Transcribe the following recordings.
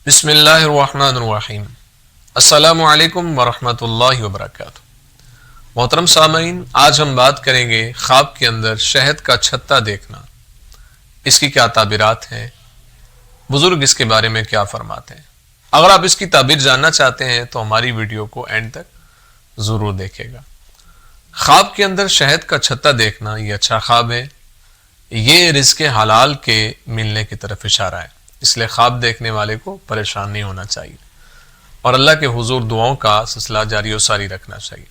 بسم اللہ الرحمن الرحیم۔ السلام علیکم ورحمۃ اللہ وبرکاتہ۔ محترم سامعین، آج ہم بات کریں گے خواب کے اندر شہد کا چھتا دیکھنا، اس کی کیا تعبیرات ہیں، بزرگ اس کے بارے میں کیا فرماتے ہیں۔ اگر آپ اس کی تعبیر جاننا چاہتے ہیں تو ہماری ویڈیو کو اینڈ تک ضرور دیکھیں گا۔ خواب کے اندر شہد کا چھتا دیکھنا یہ اچھا خواب ہے، یہ رزق حلال کے ملنے کی طرف اشارہ ہے، اس لیے خواب دیکھنے والے کو پریشان نہیں ہونا چاہیے اور اللہ کے حضور دعاؤں کا سلسلہ جاری و ساری رکھنا چاہیے۔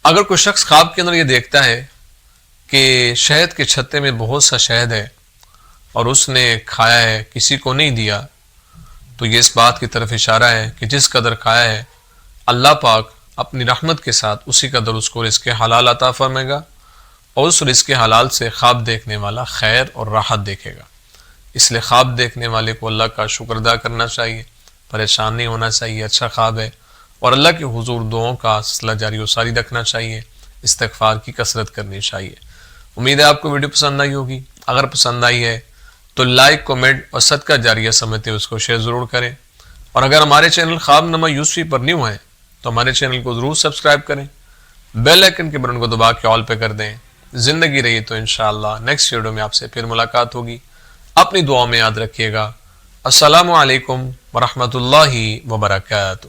اگر کوئی شخص خواب کے اندر یہ دیکھتا ہے کہ شہد کے چھتے میں بہت سا شہد ہے اور اس نے کھایا ہے، کسی کو نہیں دیا، تو یہ اس بات کی طرف اشارہ ہے کہ جس قدر کھایا ہے اللہ پاک اپنی رحمت کے ساتھ اسی قدر اس کو رزق حلال عطا فرمائے گا، اور اس رزق حلال سے خواب دیکھنے والا خیر اور راحت دیکھے گا۔ اس لیے خواب دیکھنے والے کو اللہ کا شکر ادا کرنا چاہیے، پریشان نہیں ہونا چاہیے، اچھا خواب ہے، اور اللہ کے حضور دعاؤں کا سلسلہ جاری و ساری رکھنا چاہیے، استغفار کی کثرت کرنی چاہیے۔ امید ہے آپ کو ویڈیو پسند آئی ہوگی۔ اگر پسند آئی ہے تو لائک، کمنٹ اور صدقہ جاریہ سمجھتے اس کو شیئر ضرور کریں، اور اگر ہمارے چینل خواب نامہ یوسفی پر نیو ہیں تو ہمارے چینل کو ضرور سبسکرائب کریں، بیل آئیکن کے بٹن کو دبا کے آل پہ کر دیں۔ زندگی رہی تو انشاءاللہ نیکسٹ ویڈیو میں آپ سے پھر ملاقات ہوگی۔ اپنی دعا میں یاد رکھیے گا۔ السلام علیکم ورحمۃ اللہ وبرکاتہ۔